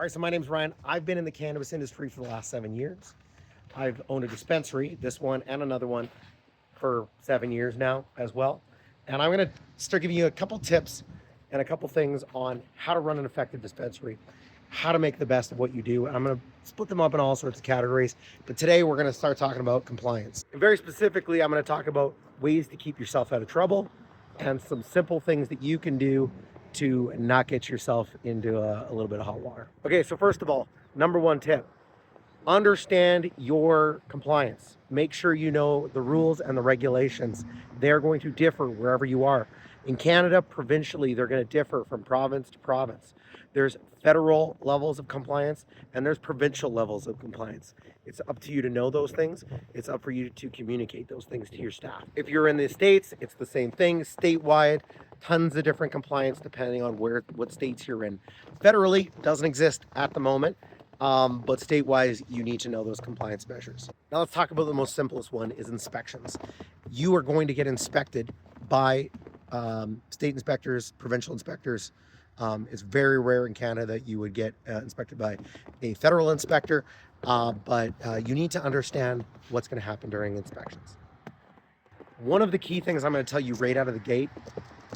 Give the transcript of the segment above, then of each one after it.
All right, so my name's Ryan. I've been in the cannabis industry for the last 7 years. I've owned a dispensary, this one and another one, for 7 years now as well. And I'm going to start giving you a couple tips and a couple things on how to run an effective dispensary, how to make the best of what you do. And I'm going to split them up in all sorts of categories. But today we're going to start talking about compliance. And very specifically, I'm going to talk about ways to keep yourself out of trouble and some simple things that you can do to not get yourself into a little bit of hot water. Okay, so first of all, number one tip, understand your compliance. Make sure you know the rules and the regulations. They're going to differ wherever you are. In Canada, provincially, they're going to differ from province to province. There's federal levels of compliance and there's provincial levels of compliance. It's up to you to know those things. It's up for you to communicate those things to your staff. If you're in the States, it's the same thing, statewide, tons of different compliance depending on what states you're in. Federally, doesn't exist at the moment. But state-wise, you need to know those compliance measures. Now let's talk about the most simplest one is inspections. You are going to get inspected by state inspectors, provincial inspectors. It's very rare in Canada that you would get inspected by a federal inspector, but you need to understand what's going to happen during inspections. One of the key things I'm going to tell you right out of the gate,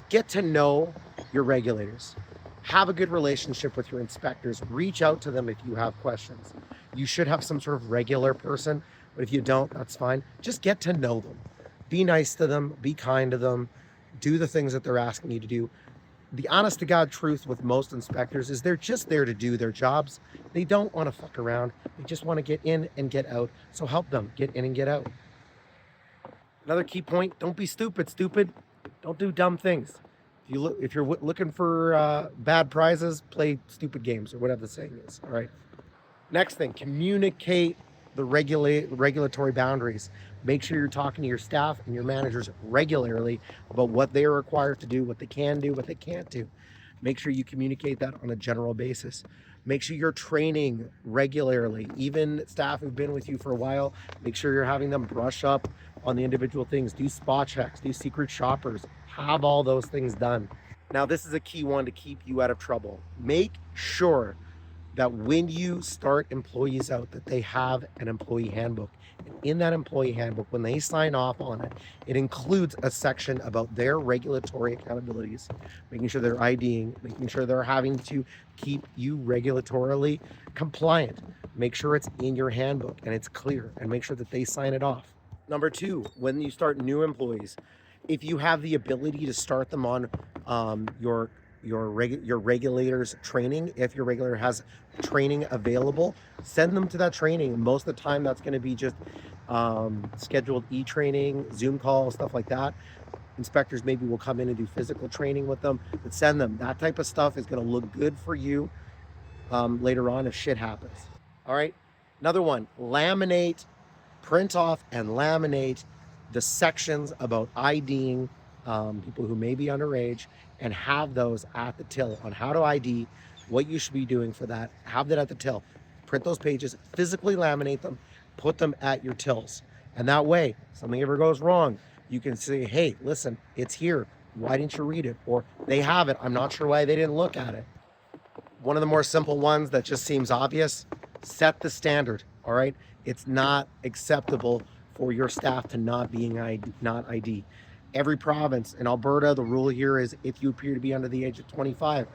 get to know your regulators. Have a good relationship with your inspectors. Reach out to them if you have questions. You should have some sort of regular person, but if you don't, that's fine. Just get to know them. Be nice to them, be kind to them, do the things that they're asking you to do. The honest to God truth with most inspectors is they're just there to do their jobs. They don't want to fuck around. They just want to get in and get out. So help them get in and get out. Another key point, don't be stupid. Don't do dumb things. If you're looking for bad prizes, play stupid games or whatever the saying is. All right. Next thing, communicate the regulatory boundaries. Make sure you're talking to your staff and your managers regularly about what they are required to do, what they can do, what they can't do. Make sure you communicate that on a general basis. Make sure you're training regularly. Even staff who've been with you for a while, make sure you're having them brush up on the individual things. Do spot checks, do secret shoppers. Have all those things done. Now, this is a key one to keep you out of trouble. Make sure that when you start employees out, that they have an employee handbook. And in that employee handbook, when they sign off on it, it includes a section about their regulatory accountabilities, making sure they're IDing, making sure they're having to keep you regulatorily compliant. Make sure it's in your handbook and it's clear, and make sure that they sign it off. Number two, when you start new employees, if you have the ability to start them on your regulators training, if your regulator has training available, send them to that training. Most of the time that's going to be just scheduled e-training, Zoom calls, stuff like that. Inspectors maybe will come in and do physical training with them, but send them. That type of stuff is going to look good for you later on if shit happens. All right. Another one, print off and laminate the sections about IDing people who may be underage, and have those at the till on how to ID, what you should be doing for that. Have that at the till. Print those pages, physically laminate them, put them at your tills. And that way, something ever goes wrong, you can say, hey, listen, it's here. Why didn't you read it? Or they have it. I'm not sure why they didn't look at it. One of the more simple ones that just seems obvious, set the standard, all right? It's not acceptable for your staff to not ID. Every province in Alberta, the rule here is if you appear to be under the age of 25.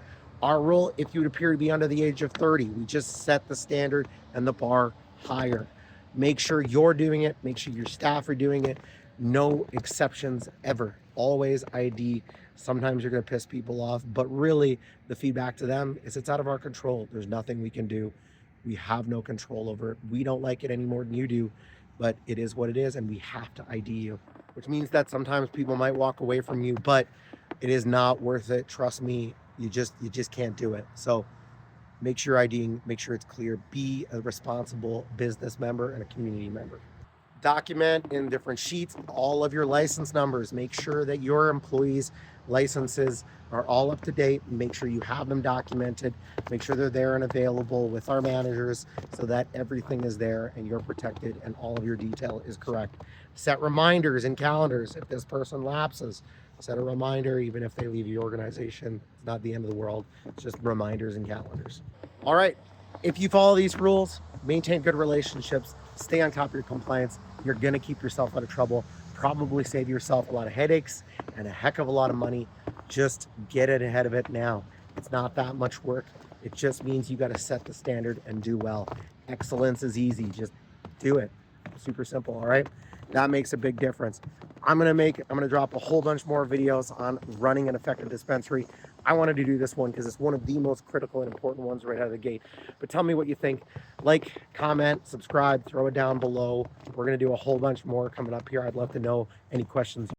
Our rule, if you appear to be under the age of 30. We just set the standard and the bar higher. Make sure you're doing it. Make sure your staff are doing it. No exceptions ever. Always ID. Sometimes you're going to piss people off, but really the feedback to them is it's out of our control. There's nothing we can do. We have no control over it. We don't like it any more than you do, but it is what it is, and we have to ID you. Which means that sometimes people might walk away from you, but it is not worth it. Trust me, you just can't do it. So make sure IDing, make sure it's clear. Be a responsible business member and a community member. Document in different sheets all of your license numbers. Make sure that your employees' licenses are all up to date. Make sure you have them documented. Make sure they're there and available with our managers so that everything is there and you're protected and all of your detail is correct. Set reminders in calendars. If this person lapses, set a reminder. Even if they leave the organization, it's not the end of the world. It's just reminders and calendars. All right. If you follow these rules, maintain good relationships, stay on top of your compliance, you're going to keep yourself out of trouble, probably save yourself a lot of headaches and a heck of a lot of money. Just get it ahead of it now. It's not that much work. It just means you got to set the standard and do well. Excellence is easy. Just do it. Super simple. All right. That makes a big difference. I'm gonna drop a whole bunch more videos on running an effective dispensary. I wanted to do this one because it's one of the most critical and important ones right out of the gate. But tell me what you think. Like, comment, subscribe, throw it down below. We're gonna do a whole bunch more coming up here. I'd love to know any questions